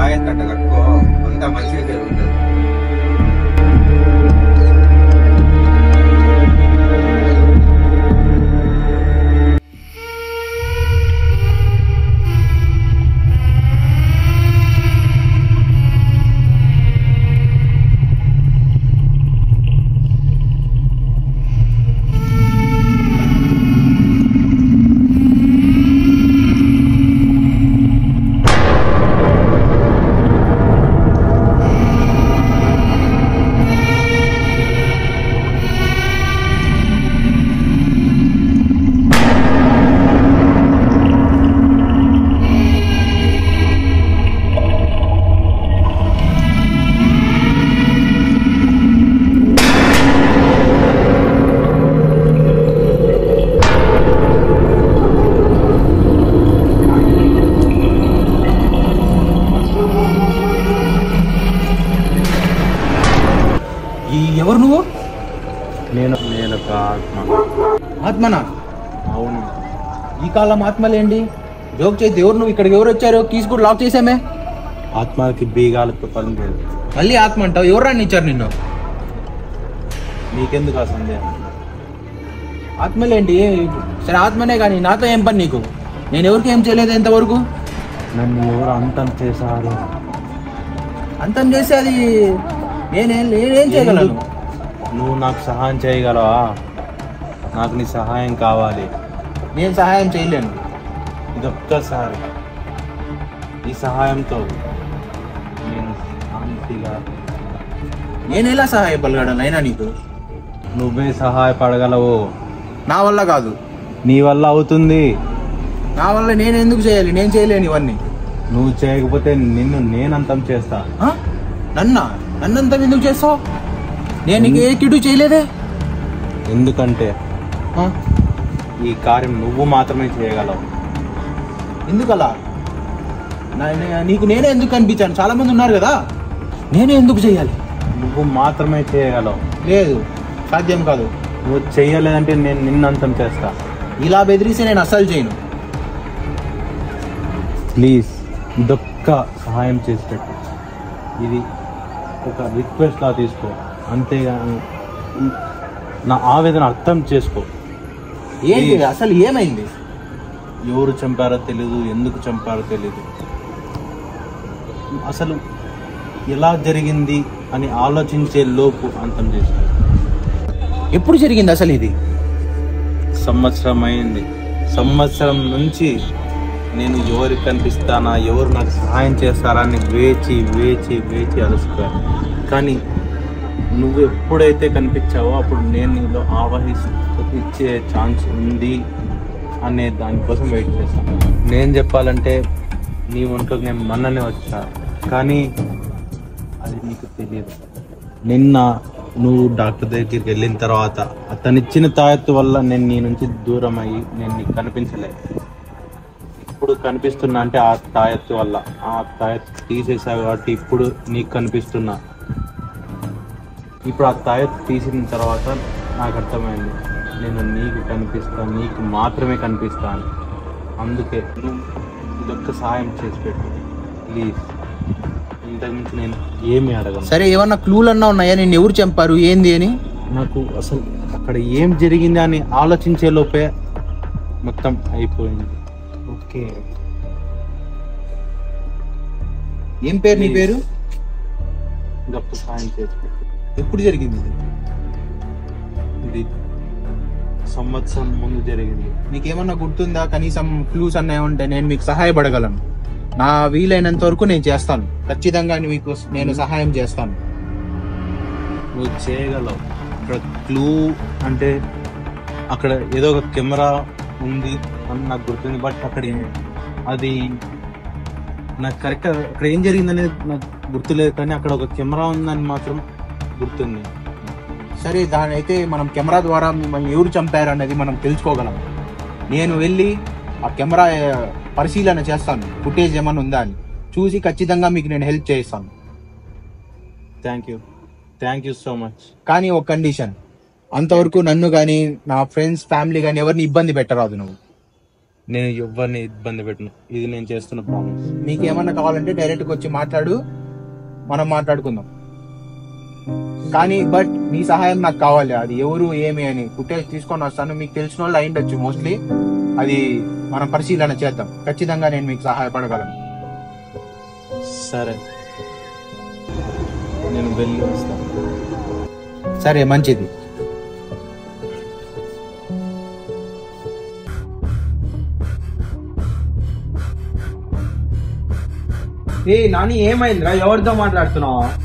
తాయెత్తట్ట కట్టుకో, అంతా మంచిగా జరుగుతుంది. ఎవరు నువ్వు? నేను ఒక ఆత్మ. ఆత్మనా? అవును. ఈ కాలం ఆత్మలేండి? జోక్ చేసి ఎవరు నువ్వు? ఇక్కడికి ఎవరు వచ్చారు? కీస్ కూడా లాక్ చేసామే. ఆత్మకి బీగాలతో పని లేదు. మళ్ళీ ఆత్మ అంటావు? ఎవరు రాని ఇచ్చారు నిన్ను? నీకెందుకు ఆ సందేహం? ఆత్మలేంటి? సరే ఆత్మనే కానీ నాతో ఏం పని నీకు? నేను ఎవరికి ఏం చేయలేదు ఇంతవరకు. నన్ను ఎవరు అంతం చేశారు? అంతం చేసి అది నేనేం చేయగలను? నువ్వు నాకు సహాయం చేయగలవా? నాకు నీ సహాయం కావాలి. నేను సహాయం చేయలేను. ఇదొక్కసారి ఈ సహాయంతో నేను శాంతిగా. నేను ఎలా సహాయపడగలను అయినా నీకు? నువ్వే సహాయపడగలవు. నా వల్ల కాదు. నీ వల్ల అవుతుంది. నా వల్ల నేను ఎందుకు చేయాలి? నేను చేయలేను ఇవన్నీ. నువ్వు చేయకపోతే నిన్ను నేను అంతం చేస్తా. నన్నంతం ఎందుకు చేస్తావు? నేను నీకు ఏ కిడు చేయలేదే. ఎందుకంటే ఈ కార్యం నువ్వు మాత్రమే చేయగలవు. ఎందుకలా? నీకు నేనే ఎందుకు కనిపించాను? చాలా మంది ఉన్నారు కదా, నేనే ఎందుకు చేయాలి? నువ్వు మాత్రమే చేయగలవు. లేదు, సాధ్యం కాదు. నువ్వు చెయ్యలేదంటే నేను నిన్ను అంతం చేస్తా. ఇలా బెదిరిస్తే నేను అస్సలు చేయను. ప్లీజ్ ఇదొక్క సహాయం చేసి పెట్టు. ఇది ఒక రిక్వెస్ట్ లా తీసుకో, అంతేగాని నా ఆవేదన అర్థం చేసుకో. ఏంటి అసలు ఏమైంది? ఎవరు చంపారో తెలీదు, ఎందుకు చంపారో తెలీదు, అసలు ఎలా జరిగింది అని ఆలోచించే లోపు అంతం చేశారు. ఎప్పుడు జరిగింది అసలు ఇది? సంవత్సరం అయింది. సంవత్సరం నుంచి నేను ఎవరికి కనిపిస్తానా, ఎవరు నాకు సహాయం చేస్తారా అని వేచి వేచి వేచి అలసిపోయాను. కానీ నువ్వు ఎప్పుడైతే కనిపించావో అప్పుడు నేను నీలో ఇచ్చే ఛాన్స్ ఉంది అనే దానికోసం వెయిట్ చేస్తాను. నేను చెప్పాలంటే నీ ఒంట్లోకి నేను మొన్ననే వచ్చా, కానీ అది నీకు తెలియదు. నిన్న నువ్వు డాక్టర్ దగ్గరికి వెళ్ళిన తర్వాత అతనిచ్చిన తాయెత్తు వల్ల నేను నీ నుంచి దూరం అయ్యి నేను నీకు కనిపించలేదు. ఇప్పుడు కనిపిస్తున్నా అంటే ఆ తాయెత్తు వల్ల. ఆ తాయెత్తు తీసేసావు కాబట్టి ఇప్పుడు నీకు కనిపిస్తున్నా. ఇప్పుడు ఆ తాయెత్తు తీసిన తర్వాత నాకు అర్థమైంది నేను నీకు కనిపిస్తాను, నీకు మాత్రమే కనిపిస్తాను. అందుకే నువ్వు ఇదొక్క సహాయం చేసి పెట్టు ప్లీజ్. ఇంతకుమించి నేను ఏమి అడగను. సరే, ఏమన్నా క్లూలు అన్నా ఉన్నాయా? నేను ఎవరు చంపారు ఏంది అని? నాకు అసలు అక్కడ ఏం జరిగింది అని ఆలోచించే లోపే మొత్తం అయిపోయింది. ఓకే, ఏం పేరు నీ పేరు? గొప్ప సహాయం చేసి పెట్టు. ఎప్పుడు జరిగింది ఇది? ఇది సంవత్సరం ముందు జరిగింది. నీకేమన్నా గుర్తుందా? కనీసం క్లూస్ అన్నా ఉంటే నేను మీకు సహాయపడగలను. నా వీలైనంత వరకు నేను చేస్తాను. ఖచ్చితంగా మీకు నేను సహాయం చేస్తాను. నువ్వు చేయగలవు. అక్కడ క్లూ అంటే అక్కడ ఏదో ఒక కెమెరా ఉంది అని నాకు గుర్తుంది. బట్ అక్కడ అది నాకు కరెక్ట్ అక్కడ ఏం జరిగిందనేది నాకు గుర్తులేదు, కానీ అక్కడ ఒక కెమెరా ఉందని మాత్రం గుర్తుంది. సరే, దాని అయితే మనం కెమెరా ద్వారా మిమ్మల్ని ఎవరు చంపారు అనేది మనం తెలుసుకోగలం. నేను వెళ్ళి ఆ కెమెరా పరిశీలన చేస్తాను, ఫుటేజ్ ఏమైనా ఉందా అని చూసి ఖచ్చితంగా మీకు నేను హెల్ప్ చేస్తాను. Thank you so much. కానీ ఒక కండిషన్, అంతవరకు నన్ను కానీ నా ఫ్రెండ్స్ ఫ్యామిలీ కానీ ఎవరిని ఇబ్బంది పెట్టరాదు. నేను ఎవరిని ఇబ్బంది పెట్టను. ఇది నేను చేస్తున్న ప్రామిస్. నీకేమన్నా కావాలంటే డైరెక్ట్గా వచ్చి మాట్లాడు, మనం మాట్లాడుకుందాం. కానీ బట్ నీ సహాయం నాకు కావాలి. అది ఎవరు ఏమి అని ఫుటేజ్ తీసుకొని వస్తాను. మీకు తెలిసిన వాళ్ళు అయిండొచ్చు మోస్ట్లీ. అది మనం పరిశీలన చేద్దాం. ఖచ్చితంగా నేను మీకు సహాయపడగలను. సరే, నేను వెళ్ళి వస్తాను. సరే, మంచిది. నాని ఏమైందిరా? ఎవరితో మాట్లాడుతున్నావు?